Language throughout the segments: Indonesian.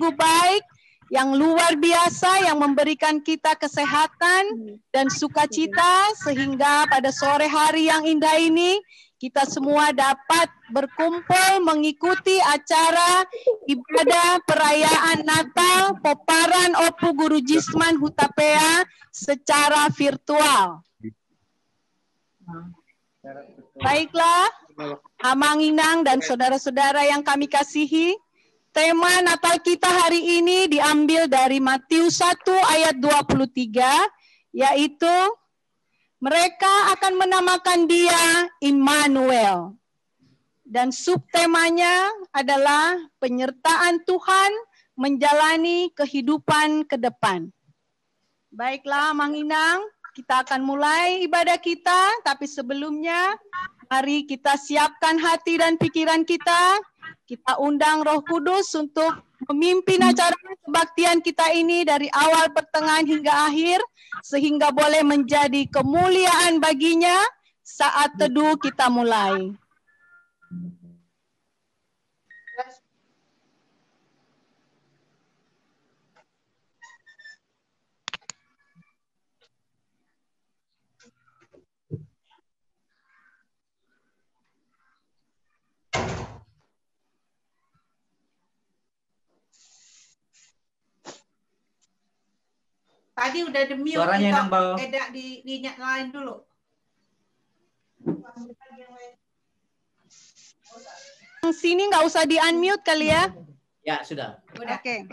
baik, yang luar biasa, yang memberikan kita kesehatan dan sukacita, sehingga pada sore hari yang indah ini, kita semua dapat berkumpul mengikuti acara ibadah perayaan Natal Poparan Opu Guru Jisman Hutapea secara virtual. Baiklah, Amang Inang dan saudara-saudara yang kami kasihi, tema Natal kita hari ini diambil dari Matius 1 ayat 23, yaitu mereka akan menamakan dia Immanuel. Dan subtemanya adalah penyertaan Tuhan menjalani kehidupan ke depan. Baiklah, Mang Inang, kita akan mulai ibadah kita, tapi sebelumnya mari kita siapkan hati dan pikiran kita. Kita undang Roh Kudus untuk memimpin acara kebaktian kita ini dari awal, pertengahan hingga akhir, sehingga boleh menjadi kemuliaan baginya. Saat teduh kita mulai. Tadi udah di-mute, suaranya dinyalain dulu. Sini nggak usah di-unmute kali ya? Ya, sudah. Oke.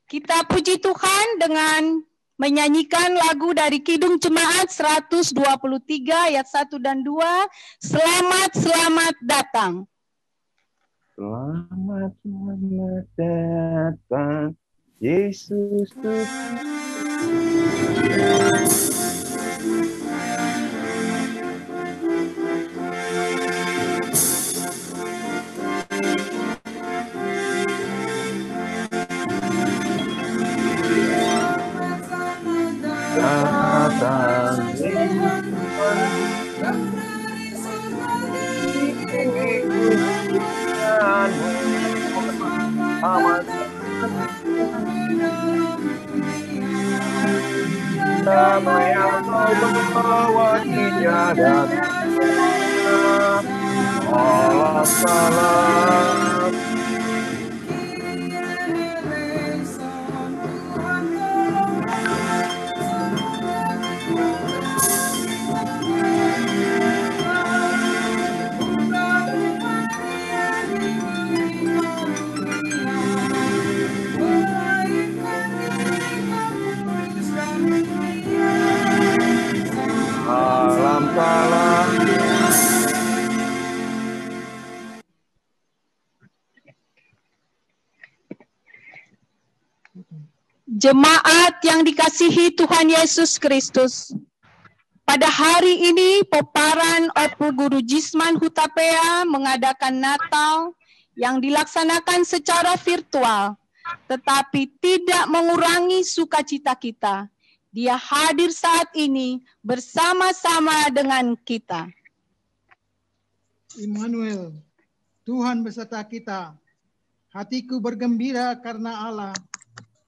Kita puji Tuhan dengan menyanyikan lagu dari Kidung Jemaat 123 ayat 1 dan 2. Selamat, selamat datang. Selamat, selamat datang, Yesus Tuhan. Damai yang kau bawa tiada Allah salam. Salam. Jemaat yang dikasihi Tuhan Yesus Kristus, pada hari ini Poparan Opu Guru Jisman Hutapea mengadakan Natal yang dilaksanakan secara virtual, tetapi tidak mengurangi sukacita kita. Dia hadir saat ini bersama-sama dengan kita. Immanuel, Tuhan beserta kita. Hatiku bergembira karena Allah,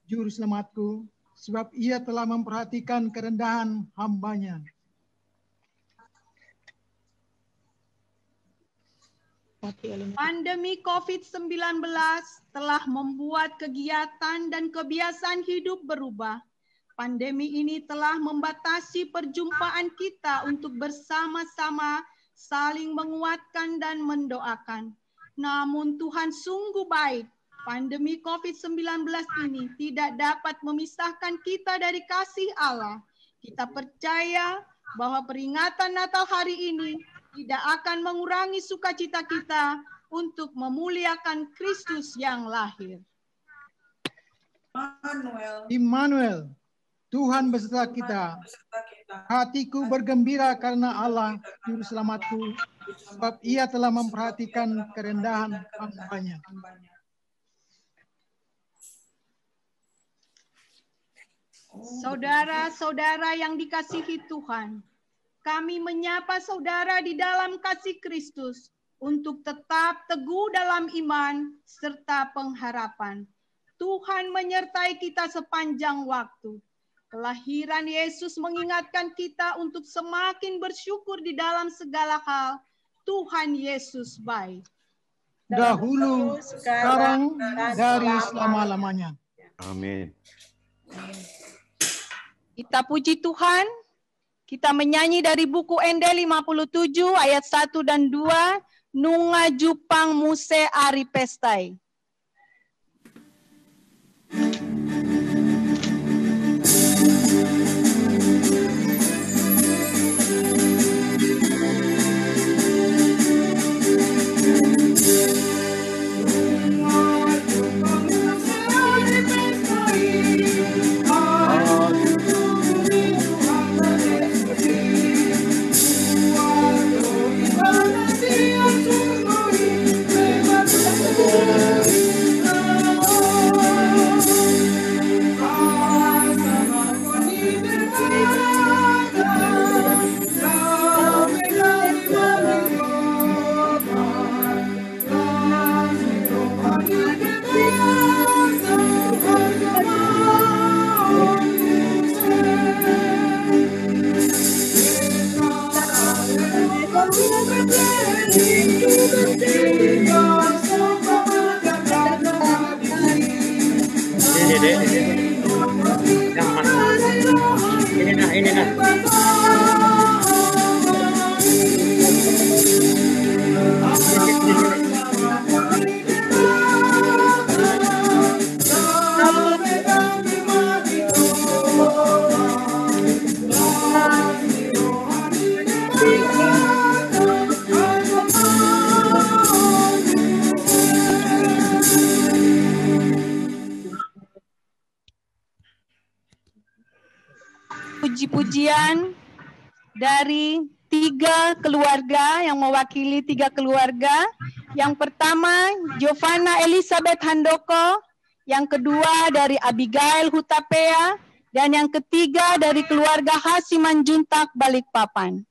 Juru Selamatku, sebab Ia telah memperhatikan kerendahan hamba-Nya. Pandemi COVID-19 telah membuat kegiatan dan kebiasaan hidup berubah. Pandemi ini telah membatasi perjumpaan kita untuk bersama-sama saling menguatkan dan mendoakan. Namun Tuhan sungguh baik. Pandemi COVID-19 ini tidak dapat memisahkan kita dari kasih Allah. Kita percaya bahwa peringatan Natal hari ini tidak akan mengurangi sukacita kita untuk memuliakan Kristus yang lahir. Immanuel, Tuhan beserta kita. Hatiku bergembira karena Allah, Juru Selamatku, sebab Ia telah memperhatikan kerendahan hamba-Nya. Saudara-saudara yang dikasihi Tuhan, kami menyapa saudara di dalam kasih Kristus untuk tetap teguh dalam iman serta pengharapan. Tuhan menyertai kita sepanjang waktu. Kelahiran Yesus mengingatkan kita untuk semakin bersyukur di dalam segala hal. Tuhan Yesus baik. Dahulu, sekarang, dari selama-lamanya. Amin. Kita puji Tuhan. Kita menyanyi dari buku Ende 57 ayat 1 dan 2. Nunga Jupang Muse Ari Pestai. Ini nah. Puji-pujian dari 3 keluarga yang mewakili 3 keluarga. Yang pertama, Giovanna Elizabeth Handoko. Yang kedua dari Abigail Hutapea. Dan yang ketiga dari keluarga Hasiman Juntak Balikpapan.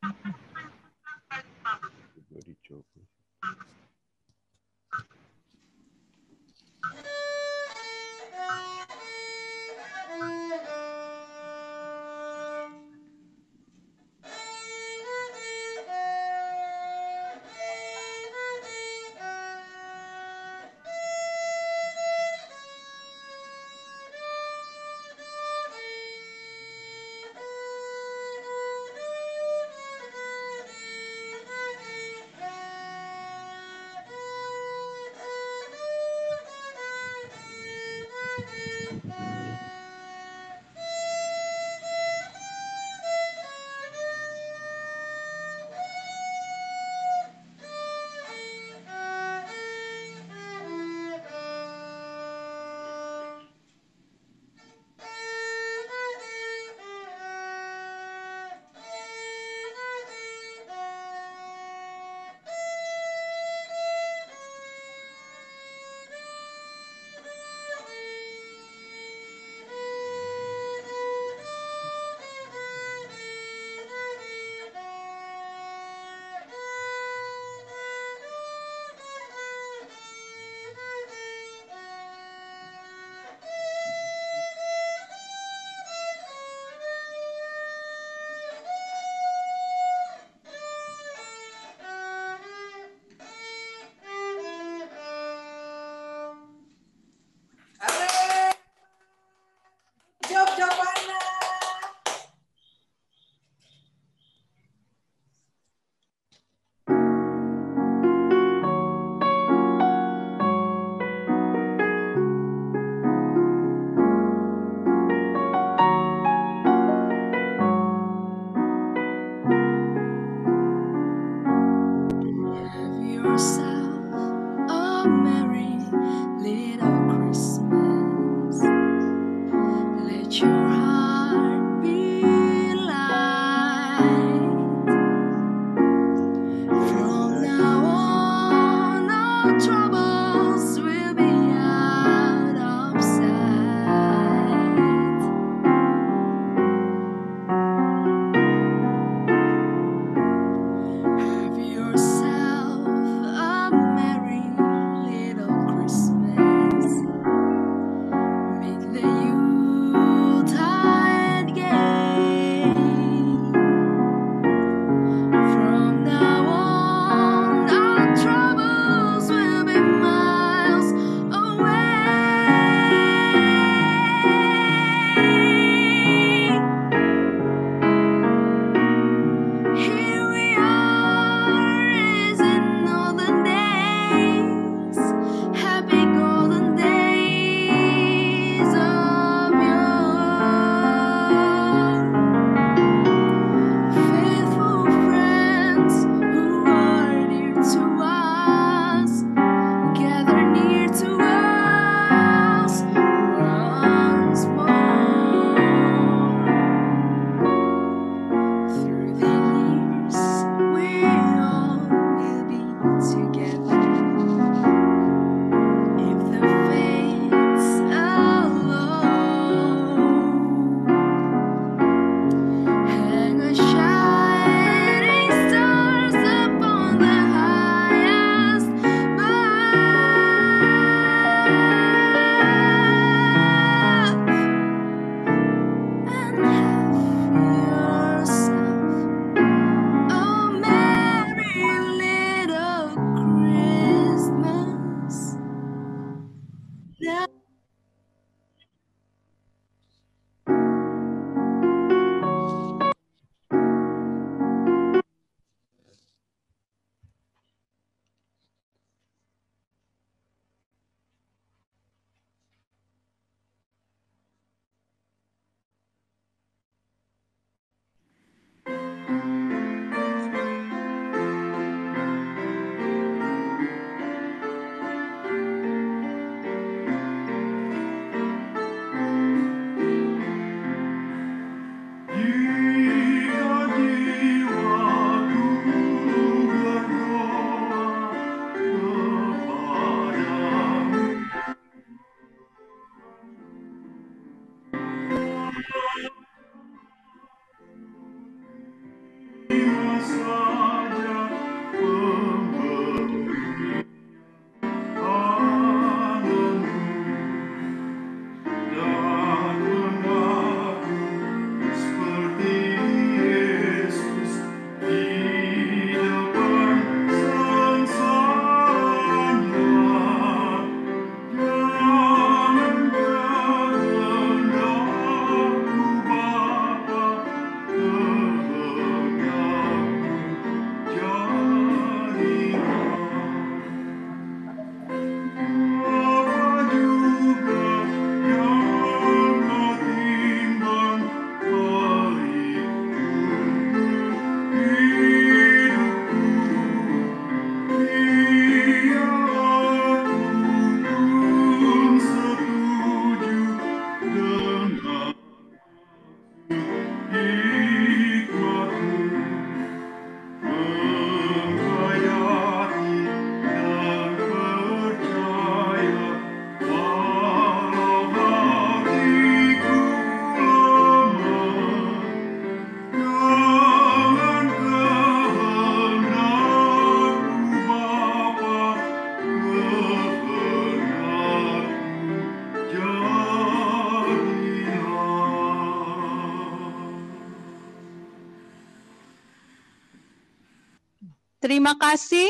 Terima kasih.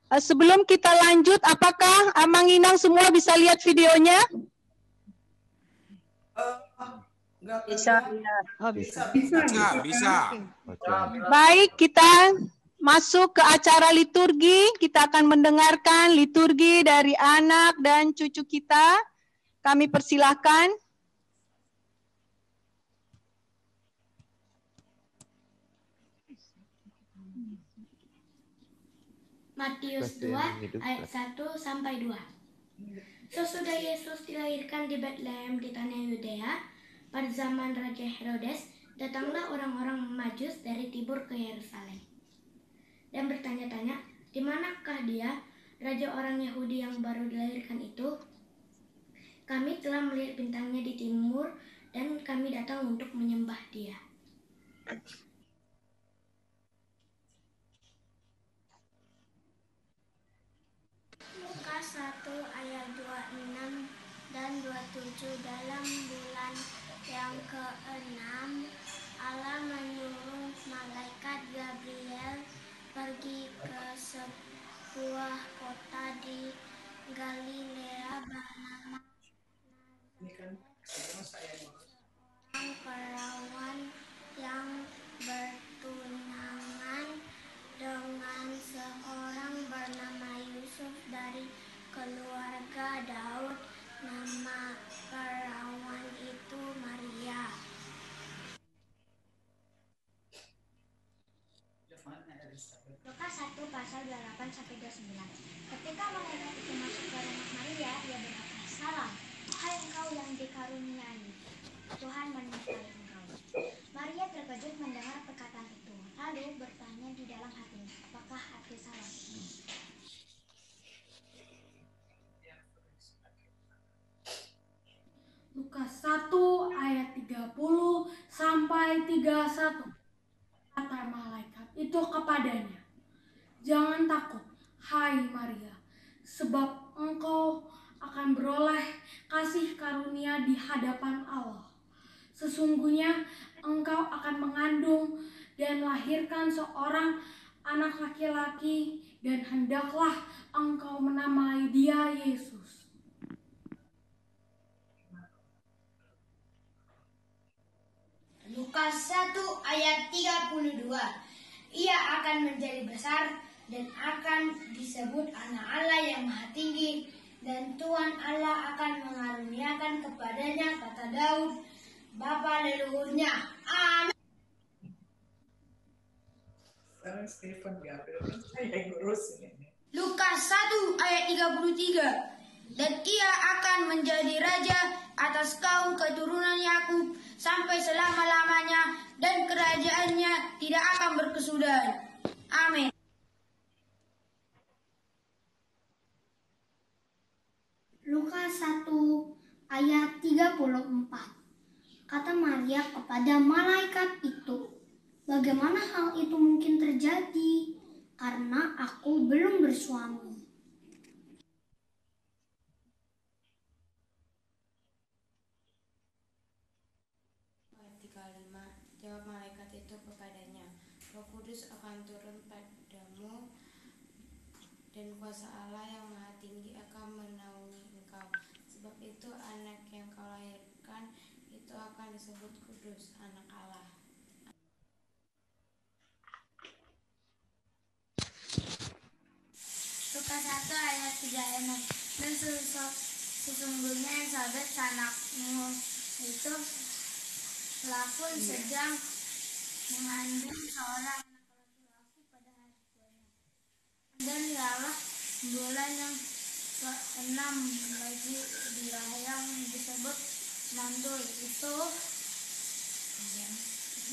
Sebelum kita lanjut, apakah Amang Inang semua bisa lihat videonya? Bisa. Baik, kita masuk ke acara liturgi. Kita akan mendengarkan liturgi dari anak dan cucu kita. Kami persilahkan. Matius 2 ayat 1 sampai 2. Sesudah Yesus dilahirkan di Betlehem di tanah Yudea, pada zaman Raja Herodes, datanglah orang-orang Majus dari timur ke Yerusalem dan bertanya-tanya, di manakah dia, raja orang Yahudi yang baru dilahirkan itu? Kami telah melihat bintangnya di timur dan kami datang untuk menyembah dia. Lukas 1 ayat 26 dan 27. Dalam bulan yang ke-6 Allah menyuruh malaikat Gabriel pergi ke sebuah kota di Galilea bernama Nazaret. Seorang perawan yang bertunangan dengan seorang bernama Yusuf dari keluarga Daud. Nama perawan itu Maria. Lukas 1 pasal 28 sampai 29. Ketika malaikat itu masuk ke rumah Maria, ia berkata, "Salam, hai engkau yang dikaruniai, Tuhan menyertai engkau." Maria terkejut mendengar perkataan itu, lalu bertanya di dalam hatinya, apakah arti salam ini? Lukas 1 ayat 30 sampai 31. Kata malaikat itu kepadanya, "Jangan takut, hai Maria, sebab engkau akan beroleh kasih karunia di hadapan Allah. Sesungguhnya engkau akan mengandung dan melahirkan seorang anak laki-laki, dan hendaklah engkau menamai dia Yesus. Lukas 1 ayat 32. Ia akan menjadi besar dan akan disebut Anak Allah yang Maha Tinggi, dan Tuhan Allah akan mengaruniakan kepadanya kata Daud, bapa leluhurnya. Amin. Lukas 1 ayat 33. Dan ia akan menjadi raja atas kaum keturunan Yakub sampai selama-lamanya, dan kerajaannya tidak akan berkesudahan. Amin. Lukas 1 ayat 34. Kata Maria kepada malaikat itu, "Bagaimana hal itu mungkin terjadi? Karena aku belum bersuami." Ayat 35. Jawab malaikat itu kepadanya, Roh Kudus akan turun padamu, dan kuasa Allah yang Maha Tinggi akan menaungi engkau. Sebab itu anak yang kau lahirkan itu akan disebut kudus, anak Allah. Lukas 1 ayat 36. Dan sesungguhnya Elisabet anakmu itu pun sedang mengandung seorang anak laki-laki pada hari tuanya. Dan ialah bulan yang ke-6 bagi dia yang disebut mantul itu.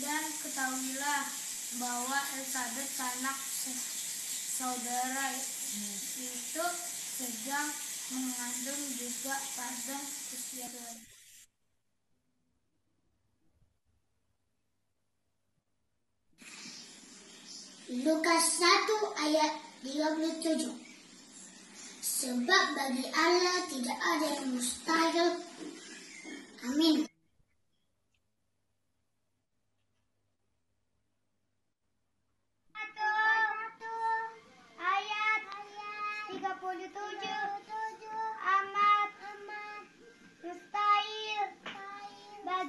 Dan ketahuilah bahwa Elisabet anak saudara itu sedang mengandung juga pada usia tuanya. Lukas 1 ayat 37. Sebab bagi Allah tidak ada yang mustahil. Amin.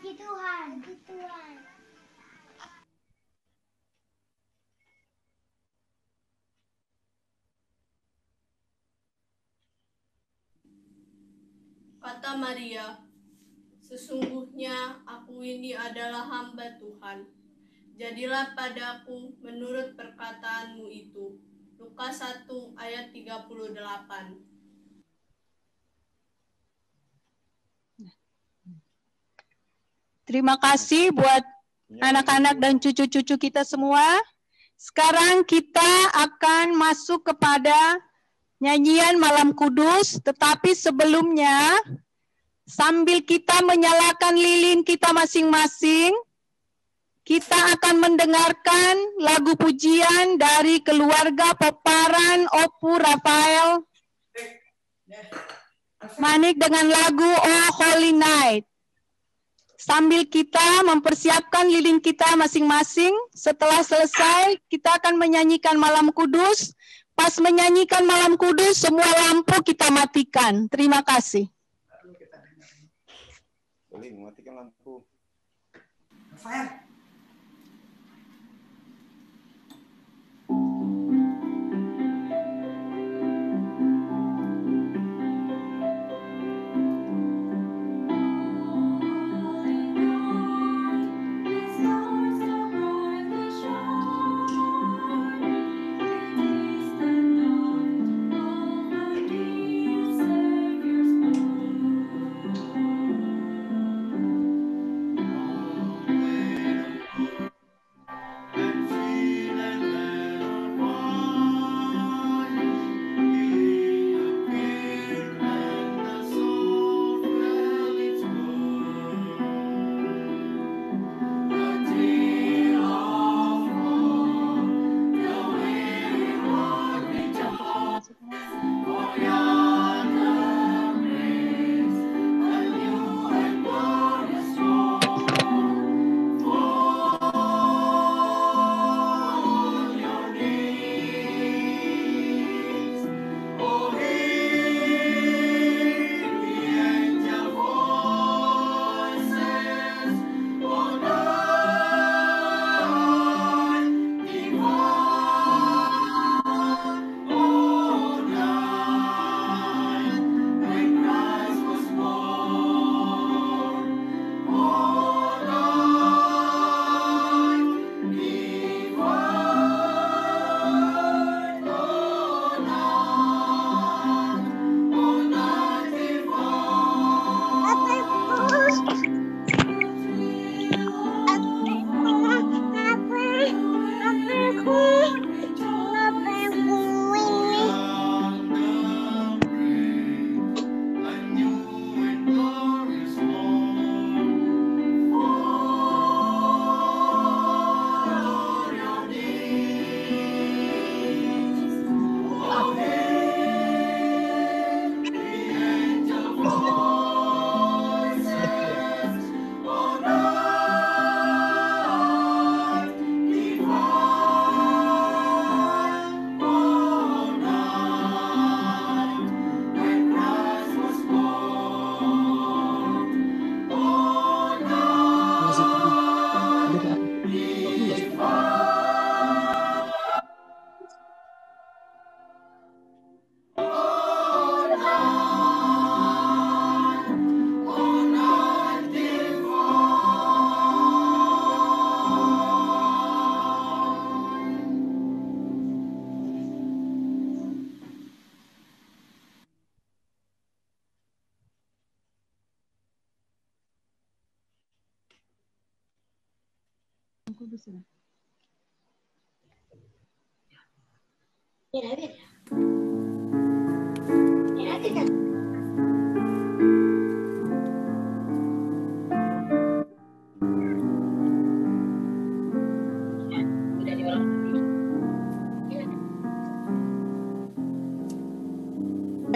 Puji Tuhan. Puji Tuhan. Kata Maria, sesungguhnya aku ini adalah hamba Tuhan. Jadilah padaku menurut perkataanmu itu. Lukas 1 ayat 38. Terima kasih buat anak-anak dan cucu-cucu kita semua. Sekarang kita akan masuk kepada nyanyian Malam Kudus, tetapi sebelumnya sambil kita menyalakan lilin kita masing-masing, kita akan mendengarkan lagu pujian dari keluarga Peparan Opu Rafael Manik dengan lagu Oh Holy Night. Sambil kita mempersiapkan lilin kita masing-masing, setelah selesai kita akan menyanyikan Malam Kudus. Pas menyanyikan Malam Kudus, semua lampu kita matikan. Terima kasih. Boleh matikan lampu. Rafael.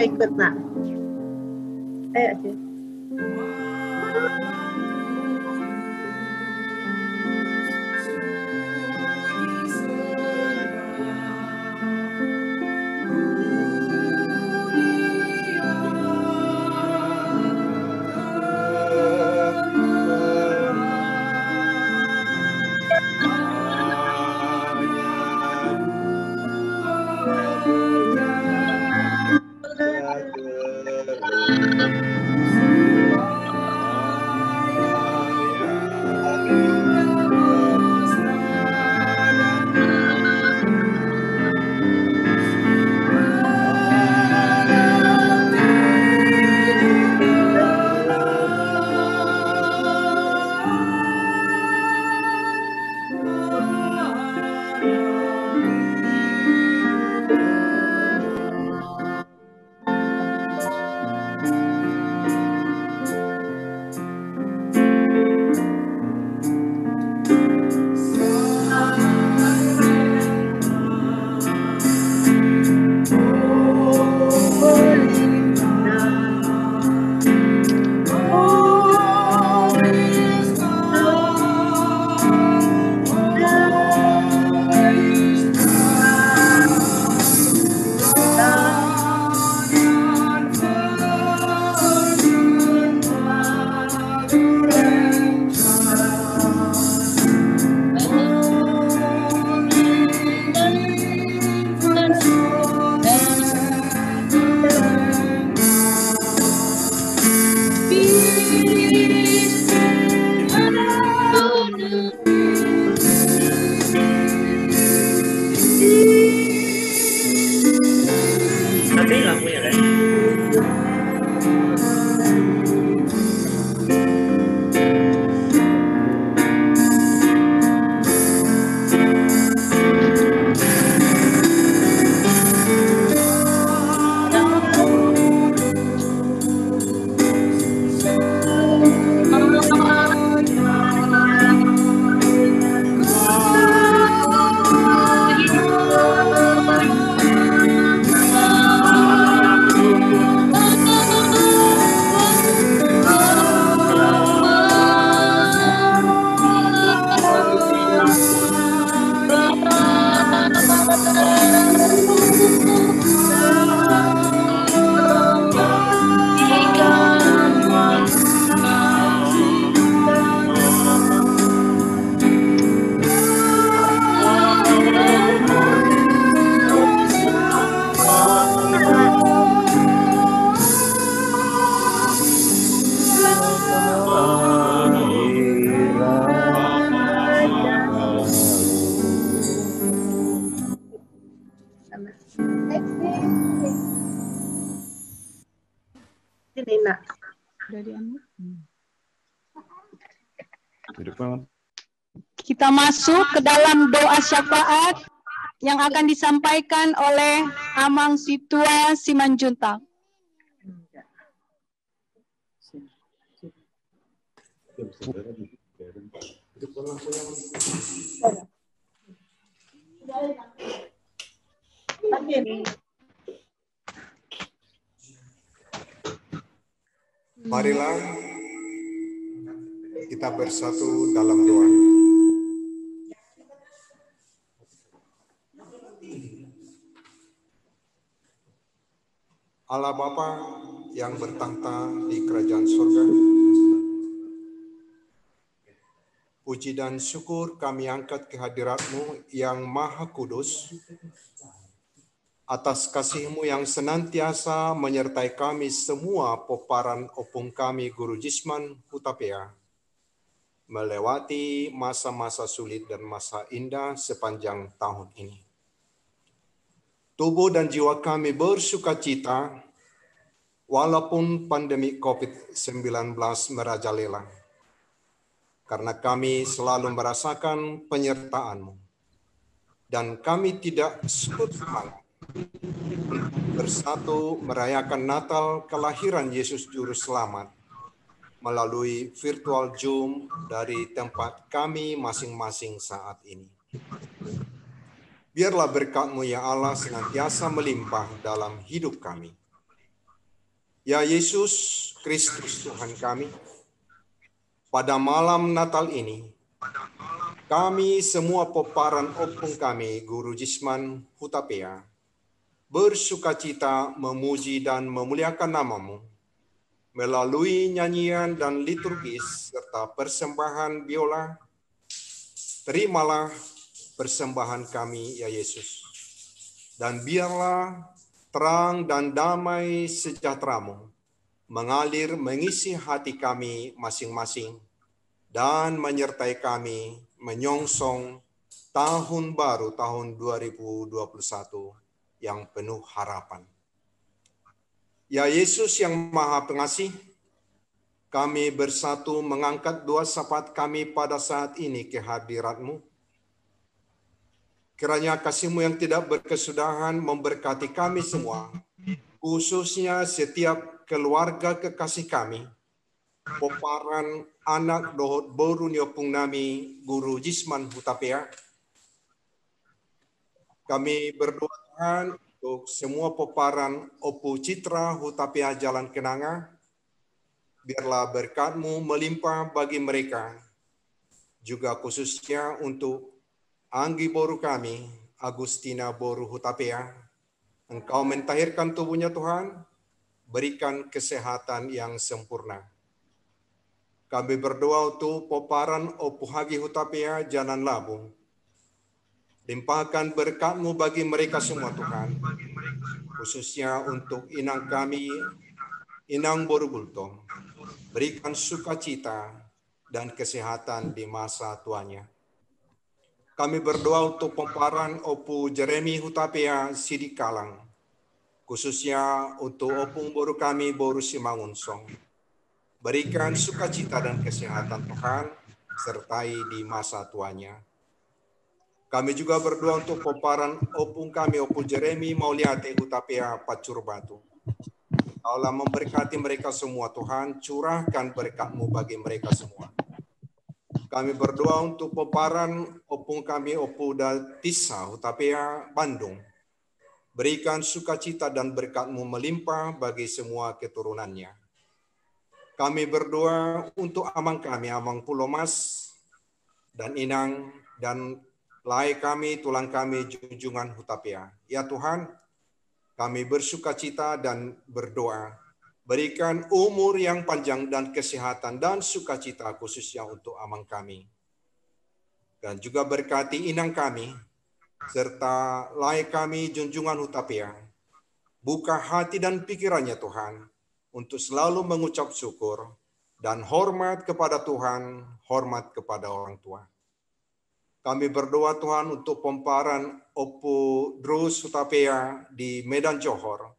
Ikut nak. Ayo sih. Kita masuk ke dalam doa syafaat yang akan disampaikan oleh Amang Situa Simanjuntak. Marilah kita bersatu dalam doa. Allah Bapa yang bertahta di kerajaan surga, puji dan syukur kami angkat ke hadirat-Mu yang Maha Kudus, atas kasih-Mu yang senantiasa menyertai kami semua peparan opung kami Guru Jisman Hutapea, melewati masa-masa sulit dan masa indah sepanjang tahun ini. Tubuh dan jiwa kami bersuka cita walaupun pandemi COVID-19 merajalela, karena kami selalu merasakan penyertaan-Mu, dan kami tidak surut semangat bersatu merayakan Natal kelahiran Yesus Juru Selamat melalui virtual Zoom dari tempat kami masing-masing saat ini. Biarlah berkat-Mu ya Allah senantiasa melimpah dalam hidup kami. Ya Yesus Kristus Tuhan kami, pada malam Natal ini, kami semua peparan opung kami Guru Jisman Hutapea bersukacita memuji dan memuliakan nama-Mu melalui nyanyian dan liturgis serta persembahan biola. Terimalah persembahan kami ya Yesus, dan biarlah terang dan damai sejahtera-Mu mengalir mengisi hati kami masing-masing dan menyertai kami menyongsong tahun baru tahun 2021 yang penuh harapan. Ya Yesus yang Maha Pengasih, kami bersatu mengangkat doa syafaat kami pada saat ini ke hadirat-Mu. Kiranya kasih-Mu yang tidak berkesudahan memberkati kami semua, khususnya setiap keluarga kekasih kami, peparan anak dohot boru niopung nami Guru Jisman Hutapea. Kami berdoa Tuhan untuk semua peparan Opu Citra Hutapea Jalan Kenanga, biarlah berkat-Mu melimpah bagi mereka, juga khususnya untuk Anggi Boru kami, Agustina Boru Hutapea. Engkau mentahirkan tubuhnya Tuhan, berikan kesehatan yang sempurna. Kami berdoa untuk peparan Opu Hagi Hutapea Jalan Labung. Limpahkan berkat-Mu bagi mereka semua Tuhan, khususnya untuk inang kami, Inang Boru Gultom. Berikan sukacita dan kesehatan di masa tuanya. Kami berdoa untuk peparan Opu Jeremy Hutapea Sidikalang, khususnya untuk opung boru kami Boru Simangunsong. Berikan sukacita dan kesehatan Tuhan, sertai di masa tuanya. Kami juga berdoa untuk peparan opung kami Opu Jeremy Mauliate Hutapea Pacur Batu. Allah memberkati mereka semua Tuhan, curahkan berkat-Mu bagi mereka semua. Kami berdoa untuk peparan opung kami Opu Tisa Hutapea Bandung. Berikan sukacita dan berkat-Mu melimpah bagi semua keturunannya. Kami berdoa untuk amang kami, Amang Pulau Mas dan Inang, dan lai kami, tulang kami Junjungan Hutapea. Ya Tuhan, kami bersukacita dan berdoa. Berikan umur yang panjang dan kesehatan dan sukacita khususnya untuk amang kami. Dan juga berkati inang kami, serta lai kami Junjungan Hutapea. Buka hati dan pikirannya Tuhan, untuk selalu mengucap syukur dan hormat kepada Tuhan, hormat kepada orang tua. Kami berdoa Tuhan untuk pemparan Opu Drus Hutapea di Medan Johor.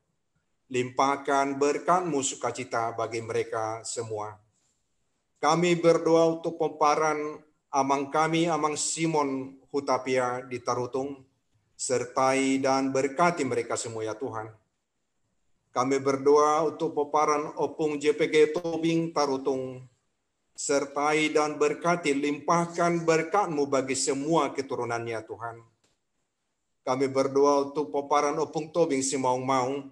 Limpahkan berkat-Mu sukacita bagi mereka semua. Kami berdoa untuk pemparan amang kami, Amang Simon Hutapea di Tarutung, sertai dan berkati mereka semua ya Tuhan. Kami berdoa untuk pemparan Opung JPG Tobing Tarutung, sertai dan berkati, limpahkan berkat-Mu bagi semua keturunannya Tuhan. Kami berdoa untuk pemparan Opung Tobing Simaung-Maung,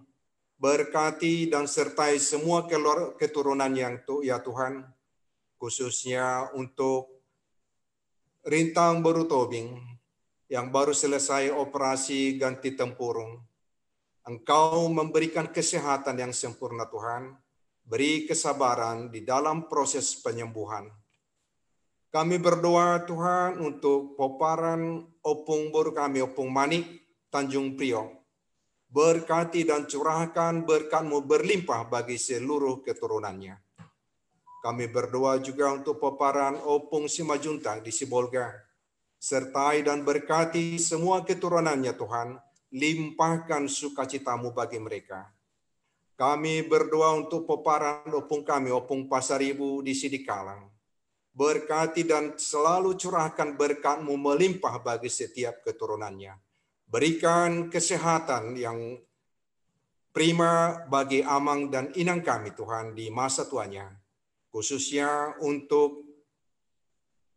berkati dan sertai semua keturunan yang ya Tuhan, khususnya untuk Rintang Baru Tobing yang baru selesai operasi ganti tempurung. Engkau memberikan kesehatan yang sempurna Tuhan, beri kesabaran di dalam proses penyembuhan. Kami berdoa Tuhan untuk pemparan Opung Baru kami, Opung Manik Tanjung Priok. Berkati dan curahkan berkat-Mu berlimpah bagi seluruh keturunannya. Kami berdoa juga untuk pemparan Opung Simajuntak di Sibolga. Sertai dan berkati semua keturunannya Tuhan, limpahkan sukacita-Mu bagi mereka. Kami berdoa untuk pemparan Opung kami, Opung Pasaribu di Sidikalang. Berkati dan selalu curahkan berkat-Mu melimpah bagi setiap keturunannya. Berikan kesehatan yang prima bagi Amang dan Inang kami Tuhan di masa tuanya. Khususnya untuk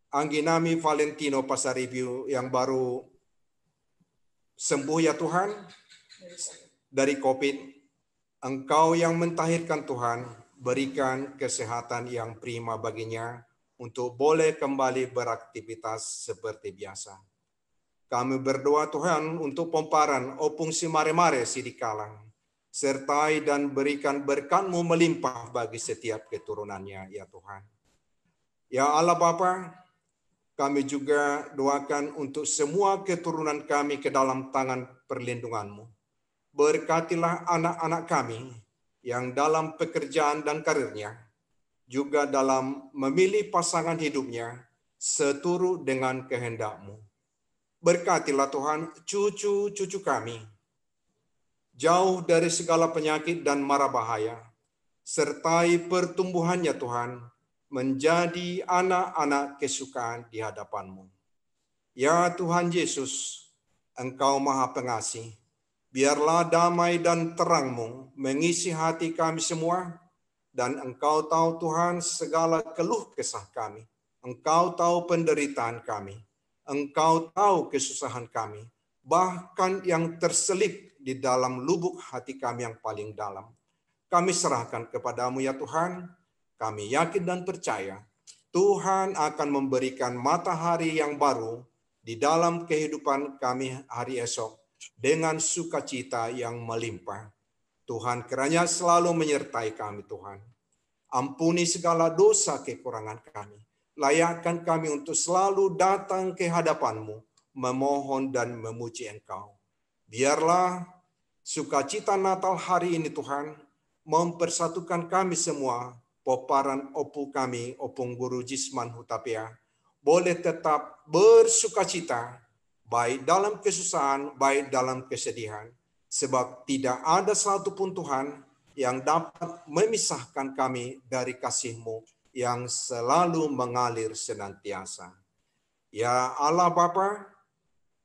Angginami Valentino Pasaribu yang baru sembuh ya Tuhan dari COVID. Engkau yang mentahirkan Tuhan, berikan kesehatan yang prima baginya untuk boleh kembali beraktivitas seperti biasa. Kami berdoa Tuhan untuk pemparan Opung Simare-Mare Sidikalang, sertai dan berikan berkat-Mu melimpah bagi setiap keturunannya ya Tuhan. Ya Allah Bapa, kami juga doakan untuk semua keturunan kami ke dalam tangan perlindungan-Mu. Berkatilah anak-anak kami yang dalam pekerjaan dan karirnya, juga dalam memilih pasangan hidupnya seturut dengan kehendak-Mu. Berkatilah Tuhan cucu-cucu kami, jauh dari segala penyakit dan mara bahaya, sertai pertumbuhannya Tuhan, menjadi anak-anak kesukaan di hadapan-Mu. Ya Tuhan Yesus, Engkau Maha Pengasih, biarlah damai dan terang-Mu mengisi hati kami semua, dan Engkau tahu Tuhan segala keluh kesah kami. Engkau tahu penderitaan kami. Engkau tahu kesusahan kami, bahkan yang terselip di dalam lubuk hati kami yang paling dalam. Kami serahkan kepadamu ya Tuhan. Kami yakin dan percaya Tuhan akan memberikan matahari yang baru di dalam kehidupan kami hari esok dengan sukacita yang melimpah. Tuhan kiranya selalu menyertai kami Tuhan. Ampuni segala dosa kekurangan kami. Layakkan kami untuk selalu datang ke hadapan-Mu, memohon dan memuji Engkau. Biarlah sukacita Natal hari ini Tuhan mempersatukan kami semua, pemparan Opung kami, Opung Guru Jisman Hutapea, boleh tetap bersukacita, baik dalam kesusahan, baik dalam kesedihan. Sebab tidak ada satupun Tuhan yang dapat memisahkan kami dari kasih-Mu yang selalu mengalir senantiasa. Ya Allah Bapa,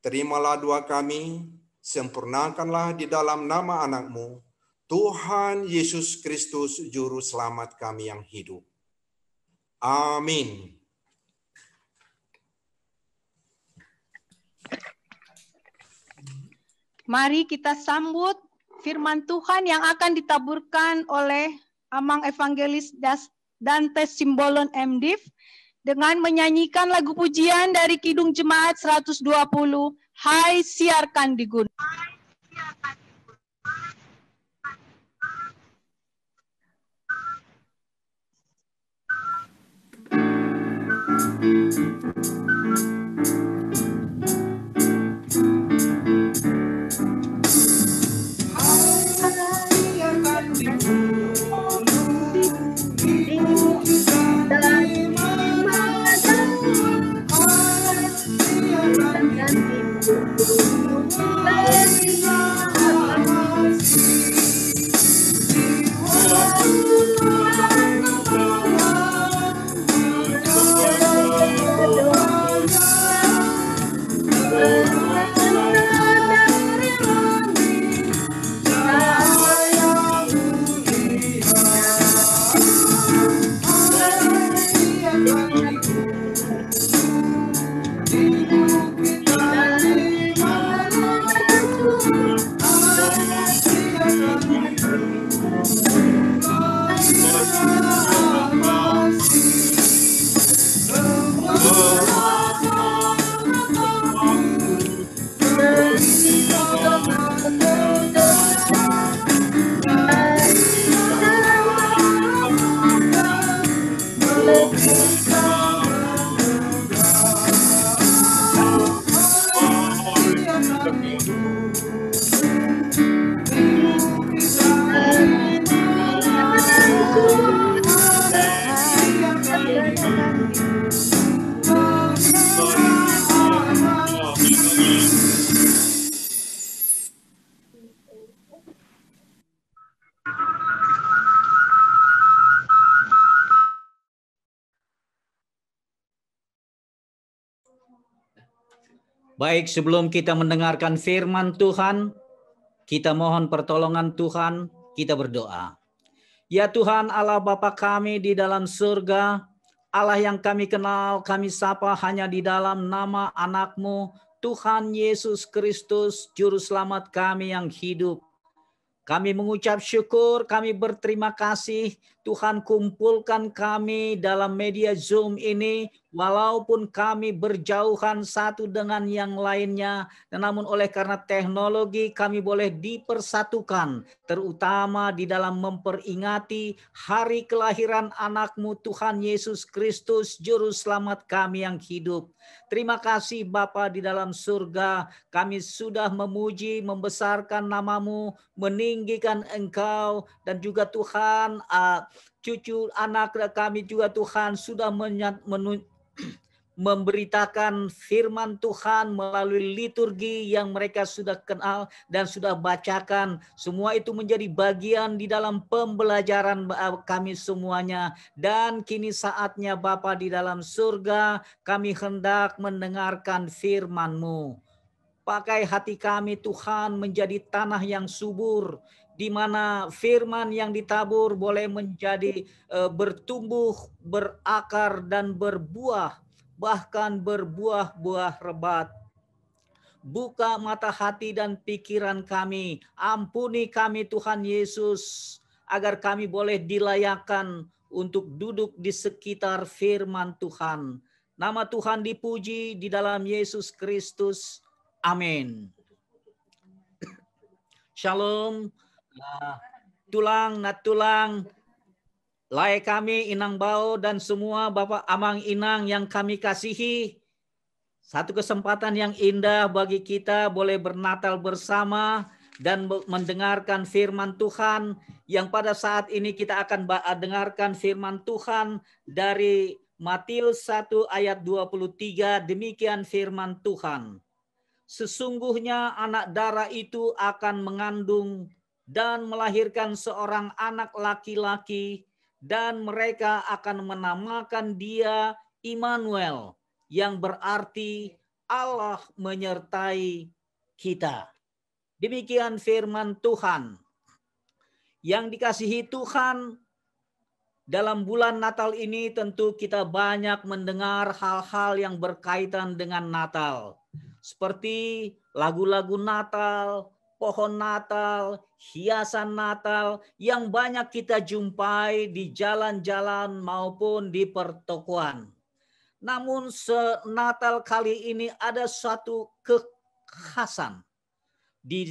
terimalah doa kami, sempurnakanlah di dalam nama anak-Mu, Tuhan Yesus Kristus, Juru Selamat kami yang hidup. Amin. Mari kita sambut firman Tuhan yang akan ditaburkan oleh Amang Evangelis Dante Simbolon MDiv dengan menyanyikan lagu pujian dari Kidung Jemaat 120, Hai Siarkan di Gunung. Baik, sebelum kita mendengarkan firman Tuhan, kita mohon pertolongan Tuhan, kita berdoa. Ya Tuhan Allah Bapa kami di dalam surga, Allah yang kami kenal, kami sapa hanya di dalam nama anak-Mu, Tuhan Yesus Kristus, Juru Selamat kami yang hidup. Kami mengucap syukur, kami berterima kasih Tuhan kumpulkan kami dalam media Zoom ini, walaupun kami berjauhan satu dengan yang lainnya, namun oleh karena teknologi kami boleh dipersatukan, terutama di dalam memperingati hari kelahiran anak-Mu Tuhan Yesus Kristus, Juru Selamat kami yang hidup. Terima kasih Bapa di dalam surga, kami sudah memuji, membesarkan nama-Mu, meninggikan Engkau, dan juga Tuhan, cucu anak kami juga Tuhan sudah memberitakan firman Tuhan melalui liturgi yang mereka sudah kenal dan sudah bacakan. Semua itu menjadi bagian di dalam pembelajaran kami semuanya. Dan kini saatnya Bapa di dalam surga, kami hendak mendengarkan firman-Mu. Pakai hati kami Tuhan menjadi tanah yang subur, di mana firman yang ditabur boleh menjadi bertumbuh, berakar, dan berbuah, bahkan berbuah-buah lebat. Buka mata hati dan pikiran kami, ampuni kami Tuhan Yesus, agar kami boleh dilayakkan untuk duduk di sekitar firman Tuhan. Nama Tuhan dipuji di dalam Yesus Kristus. Amin. Shalom. Tulang, lai kami Inang Bao dan semua Bapak Amang Inang yang kami kasihi. Satu kesempatan yang indah bagi kita boleh bernatal bersama dan mendengarkan firman Tuhan, yang pada saat ini kita akan dengarkan firman Tuhan dari Matius 1 ayat 23. Demikian firman Tuhan. Sesungguhnya anak darah itu akan mengandung dan melahirkan seorang anak laki-laki, dan mereka akan menamakan dia Immanuel, yang berarti Allah menyertai kita. Demikian firman Tuhan. Yang dikasihi Tuhan, dalam bulan Natal ini tentu kita banyak mendengar hal-hal yang berkaitan dengan Natal. Seperti lagu-lagu Natal, pohon Natal, hiasan Natal yang banyak kita jumpai di jalan-jalan maupun di pertokoan. Namun Natal kali ini ada suatu kekhasan. Di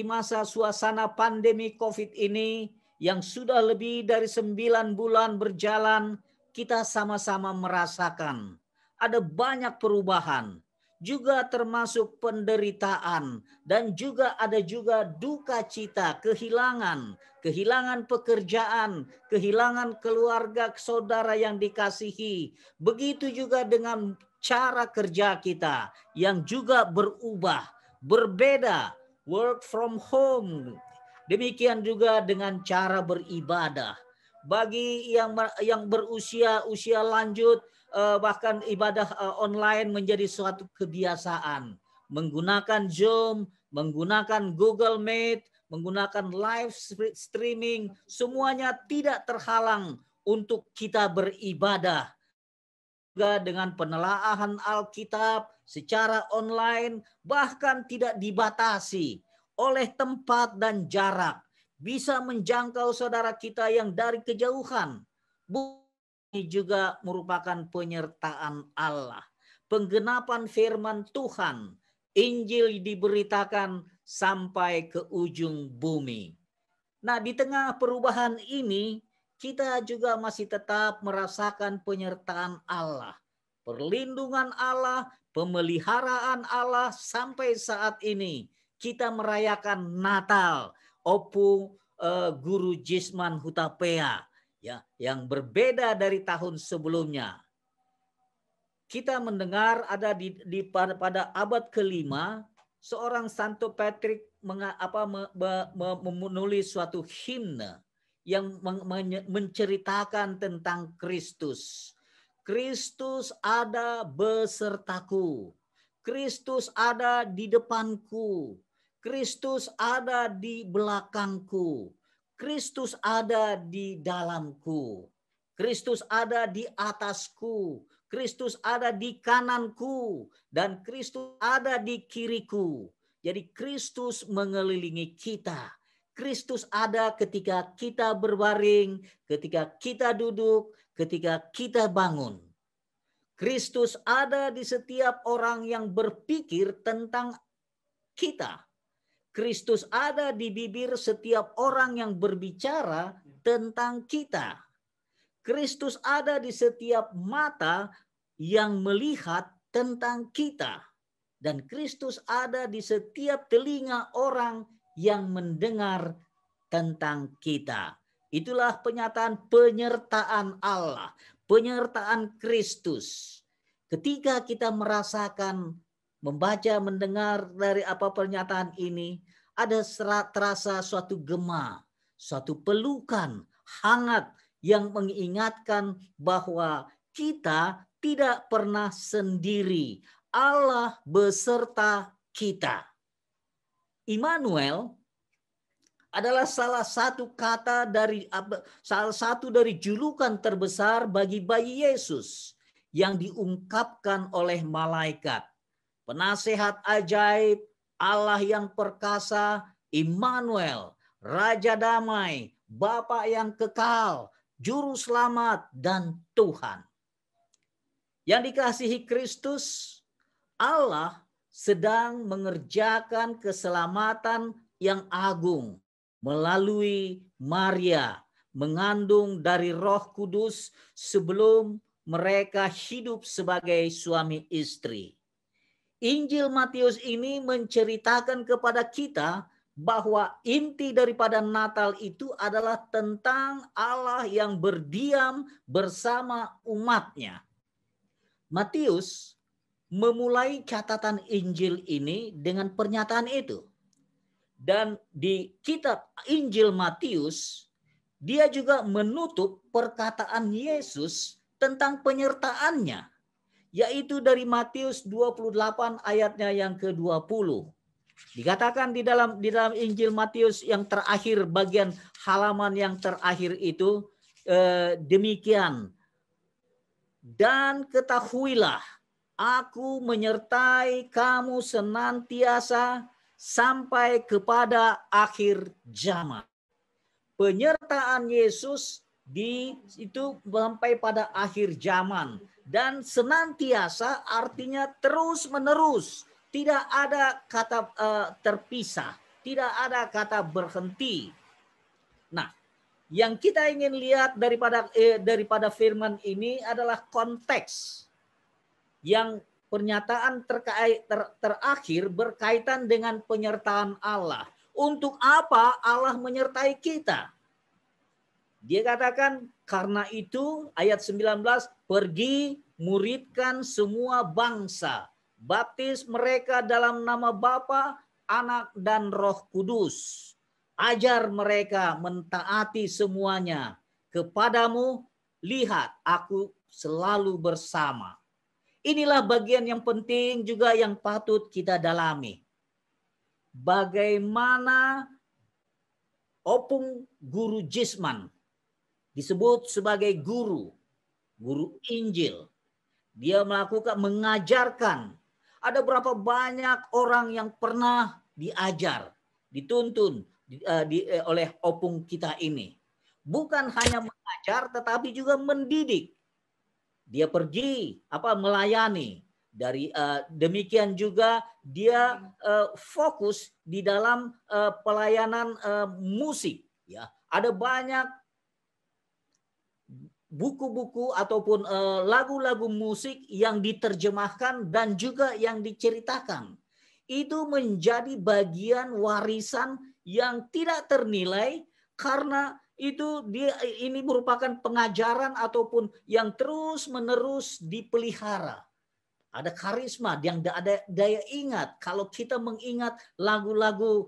masa suasana pandemi COVID ini yang sudah lebih dari 9 bulan berjalan, kita sama-sama merasakan ada banyak perubahan. Juga termasuk penderitaan, dan juga ada duka cita, kehilangan pekerjaan, kehilangan keluarga saudara yang dikasihi. Begitu juga dengan cara kerja kita yang juga berubah, berbeda, work from home. Demikian juga dengan cara beribadah. Bagi yang berusia lanjut, bahkan ibadah online menjadi suatu kebiasaan. Menggunakan Zoom, menggunakan Google Meet, menggunakan live streaming, semuanya tidak terhalang untuk kita beribadah. Juga dengan penelaahan Alkitab secara online, bahkan tidak dibatasi oleh tempat dan jarak. Bisa menjangkau saudara kita yang dari kejauhan. Ini juga merupakan penyertaan Allah. Penggenapan firman Tuhan. Injil diberitakan sampai ke ujung bumi. Nah, di tengah perubahan ini, kita juga masih tetap merasakan penyertaan Allah. Perlindungan Allah, pemeliharaan Allah sampai saat ini. Kita merayakan Natal. Opung Guru Jisman Hutapea. Ya, yang berbeda dari tahun sebelumnya. Kita mendengar ada pada abad ke-5 seorang Santo Patrick menulis suatu himne yang menceritakan tentang Kristus. Kristus ada besertaku. Kristus ada di depanku. Kristus ada di belakangku. Kristus ada di dalamku. Kristus ada di atasku. Kristus ada di kananku. Dan Kristus ada di kiriku. Jadi Kristus mengelilingi kita. Kristus ada ketika kita berbaring, ketika kita duduk, ketika kita bangun. Kristus ada di setiap orang yang berpikir tentang kita. Kristus ada di bibir setiap orang yang berbicara tentang kita. Kristus ada di setiap mata yang melihat tentang kita. Dan Kristus ada di setiap telinga orang yang mendengar tentang kita. Itulah penyataan penyertaan Allah. Penyertaan Kristus. Ketika kita merasakan, membaca, mendengar dari apa pernyataan ini, ada terasa suatu gema, suatu pelukan hangat yang mengingatkan bahwa kita tidak pernah sendiri. Allah beserta kita. Immanuel adalah salah satu dari julukan terbesar bagi bayi Yesus yang diungkapkan oleh malaikat. Penasehat ajaib, Allah yang perkasa, Immanuel, Raja Damai, Bapa yang kekal, Juru Selamat, dan Tuhan. Yang dikasihi Kristus, Allah sedang mengerjakan keselamatan yang agung melalui Maria, mengandung dari Roh Kudus sebelum mereka hidup sebagai suami istri. Injil Matius ini menceritakan kepada kita bahwa inti daripada Natal itu adalah tentang Allah yang berdiam bersama umatnya. Matius memulai catatan Injil ini dengan pernyataan itu. Dan di kitab Injil Matius, dia juga menutup perkataan Yesus tentang penyertaannya, yaitu dari Matius 28 ayatnya yang ke-20. Dikatakan di dalam Injil Matius yang terakhir, bagian halaman yang terakhir itu demikian. Dan ketahuilah, aku menyertai kamu senantiasa sampai kepada akhir zaman. Penyertaan Yesus itu sampai pada akhir zaman. Dan senantiasa artinya terus menerus. Tidak ada kata terpisah. Tidak ada kata berhenti. Nah, yang kita ingin lihat daripada firman ini adalah konteks. Yang pernyataan terakhir berkaitan dengan penyertaan Allah. Untuk apa Allah menyertai kita? Dia katakan, karena itu ayat 19, pergi muridkan semua bangsa. Baptis mereka dalam nama Bapa, Anak, dan Roh Kudus. Ajar mereka mentaati semuanya. Kepadamu, lihat, aku selalu bersama. Inilah bagian yang penting juga yang patut kita dalami. Bagaimana Opung Guru Jisman disebut sebagai guru Injil. Dia mengajarkan. Ada berapa banyak orang yang pernah diajar, dituntun oleh Opung kita ini. Bukan hanya mengajar tetapi juga mendidik. Dia pergi melayani. Demikian juga dia fokus di dalam pelayanan musik. Ya, ada banyak buku-buku ataupun lagu-lagu musik yang diterjemahkan dan juga yang diceritakan. Itu menjadi bagian warisan yang tidak ternilai karena ini merupakan pengajaran ataupun yang terus-menerus dipelihara. Ada karisma yang ada daya ingat. Kalau kita mengingat lagu-lagu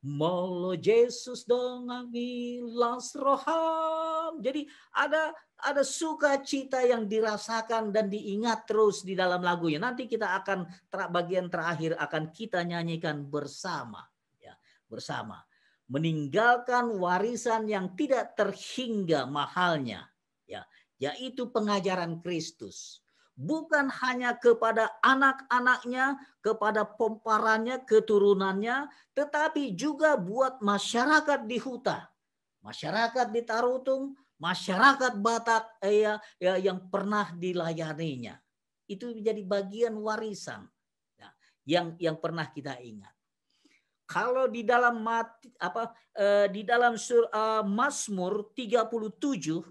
Molo Jesus dongami lasroham. Jadi ada sukacita yang dirasakan dan diingat terus di dalam lagunya. Nanti kita akan bagian terakhir akan kita nyanyikan bersama, ya, bersama. Meninggalkan warisan yang tidak terhingga mahalnya, ya, yaitu pengajaran Kristus. Bukan hanya kepada anak-anaknya, kepada pomparannya, keturunannya, tetapi juga buat masyarakat di Huta, masyarakat di Tarutung, masyarakat Batak yang pernah dilayaninya. Itu menjadi bagian warisan yang pernah kita ingat. Kalau di dalam Mazmur 37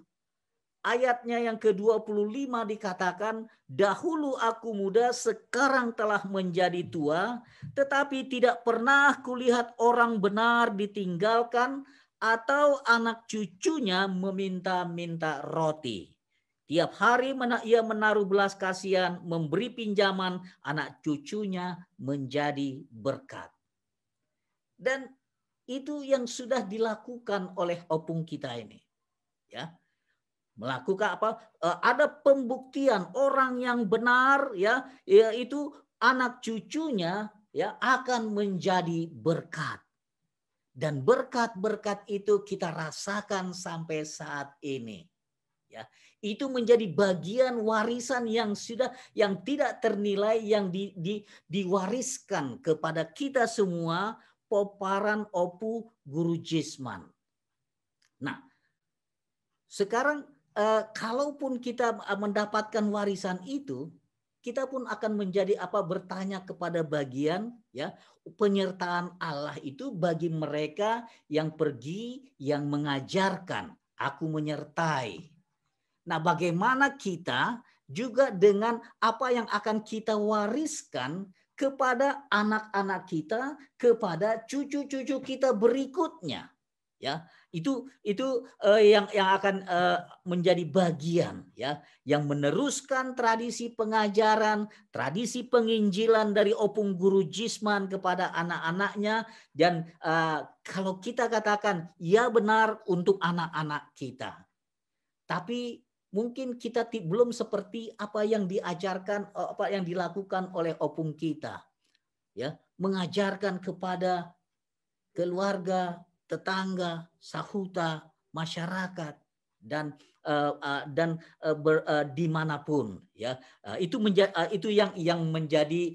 ayatnya yang ke-25 dikatakan, dahulu aku muda, sekarang telah menjadi tua, tetapi tidak pernah kulihat orang benar ditinggalkan atau anak cucunya meminta-minta roti. Tiap hari ia menaruh belas kasihan, memberi pinjaman, anak cucunya menjadi berkat. Dan itu yang sudah dilakukan oleh opung kita ini, ya. Melakukan apa? Ada pembuktian orang yang benar, ya, yaitu anak cucunya, ya, akan menjadi berkat. Dan berkat-berkat itu kita rasakan sampai saat ini, ya. Itu menjadi bagian warisan yang tidak ternilai, yang diwariskan kepada kita semua, poparan Opu Guru Jisman. Nah, sekarang kalaupun kita mendapatkan warisan itu, kita pun akan menjadi bertanya kepada bagian, ya, penyertaan Allah itu bagi mereka yang pergi, yang mengajarkan, aku menyertai. Nah, bagaimana kita juga dengan apa yang akan kita wariskan kepada anak-anak kita, kepada cucu-cucu kita berikutnya, ya. Itu yang akan menjadi bagian, ya, yang meneruskan tradisi pengajaran, tradisi penginjilan dari opung Guru Jisman kepada anak-anaknya. Dan kalau kita katakan ya benar untuk anak-anak kita, tapi mungkin kita belum seperti apa yang diajarkan, apa yang dilakukan oleh opung kita, ya, mengajarkan kepada keluarga, tetangga, sahuta, masyarakat, dan dimanapun, ya. Itu yang menjadi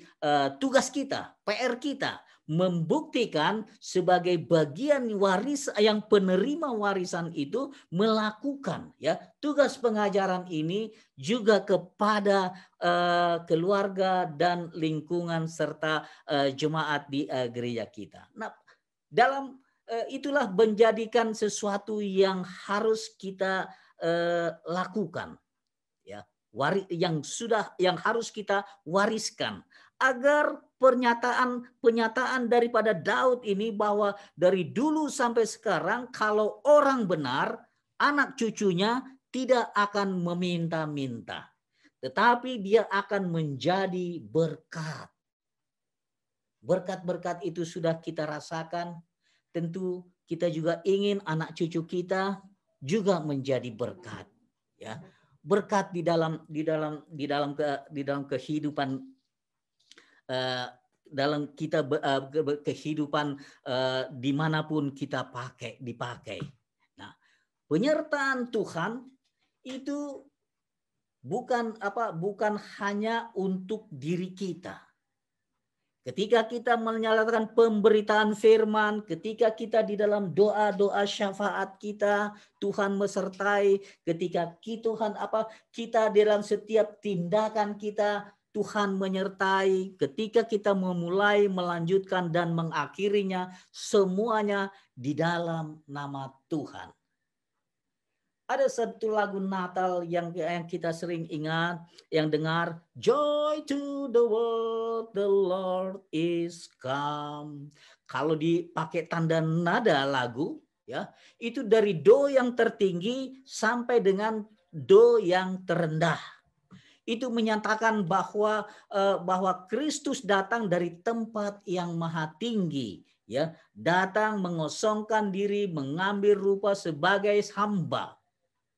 tugas kita, PR kita, membuktikan sebagai bagian waris yang penerima warisan itu melakukan, ya, tugas pengajaran ini juga kepada keluarga dan lingkungan serta jemaat di gereja kita. Nah, itulah menjadikan sesuatu yang harus kita lakukan, ya, yang harus kita wariskan, agar pernyataan daripada Daud ini bahwa dari dulu sampai sekarang kalau orang benar, anak cucunya tidak akan meminta-minta, tetapi dia akan menjadi berkat. Berkat-berkat itu sudah kita rasakan. Tentu kita juga ingin anak cucu kita juga menjadi berkat, ya. Berkat di dalam kehidupan, dalam kita kehidupan dimanapun kita dipakai. Nah, penyertaan Tuhan itu bukan hanya untuk diri kita. Ketika kita menyalakan pemberitaan firman, ketika kita di dalam doa-doa syafaat kita, Tuhan mesertai. Ketika kita dalam setiap tindakan kita, Tuhan menyertai. Ketika kita memulai, melanjutkan, dan mengakhirinya, semuanya di dalam nama Tuhan. Ada satu lagu Natal yang kita sering ingat, yang dengar, joy to the world, the Lord is come. Kalau dipakai tanda nada lagu, ya, itu dari do yang tertinggi sampai dengan do yang terendah. Itu menyatakan bahwa Kristus datang dari tempat yang maha tinggi, ya, datang mengosongkan diri, mengambil rupa sebagai hamba,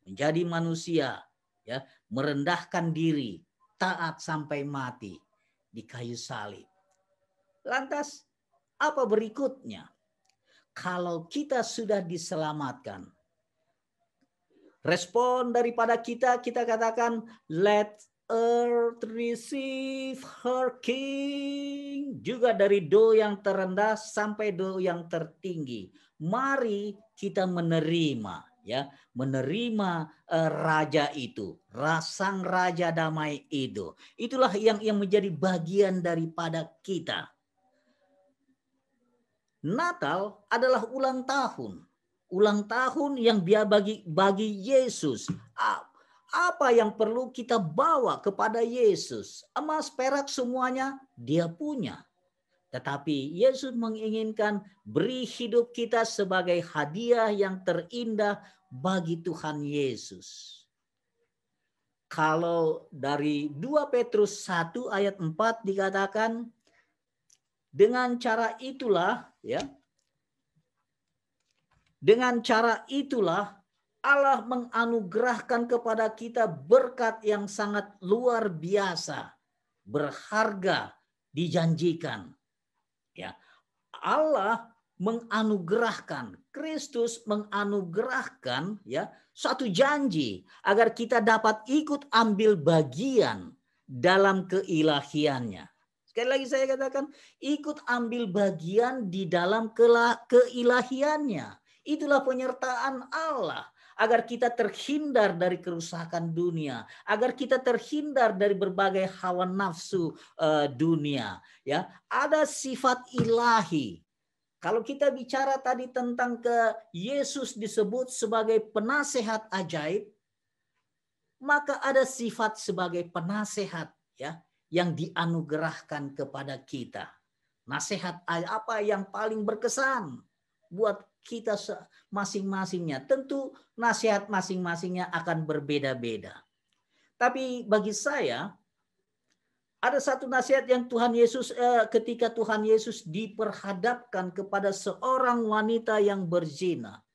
menjadi manusia, ya, merendahkan diri, taat sampai mati di kayu salib. Lantas apa berikutnya? Kalau kita sudah diselamatkan, respon daripada kita katakan, let earth receive her king. Juga dari do yang terendah sampai do yang tertinggi. Mari kita menerima, ya, menerima raja itu, sang raja damai itu. Itulah yang menjadi bagian daripada kita. Natal adalah ulang tahun. Ulang tahun yang dia bagi Yesus. Apa yang perlu kita bawa kepada Yesus? Emas, perak, semuanya dia punya. Tetapi Yesus menginginkan beri hidup kita sebagai hadiah yang terindah bagi Tuhan Yesus. Kalau dari 2 Petrus 1 ayat 4 dikatakan, dengan cara itulah, ya, dengan cara itulah Allah menganugerahkan kepada kita berkat yang sangat luar biasa, berharga, dijanjikan. Ya, Allah menganugerahkan, Kristus menganugerahkan, ya, suatu janji agar kita dapat ikut ambil bagian dalam keilahiannya. Sekali lagi saya katakan, ikut ambil bagian di dalam keilahiannya. Itulah penyertaan Allah. Agar kita terhindar dari kerusakan dunia. Agar kita terhindar dari berbagai hawa nafsu dunia. Ya, ada sifat ilahi. Kalau kita bicara tadi tentang Yesus disebut sebagai penasehat ajaib. Maka ada sifat sebagai penasehat, ya, yang dianugerahkan kepada kita. Nasihat apa yang paling berkesan buat kita masing-masingnya? Tentu nasihat masing-masingnya akan berbeda-beda. Tapi bagi saya ada satu nasihat yang Tuhan Yesus ketika Tuhan Yesus diperhadapkan kepada seorang wanita yang berzina.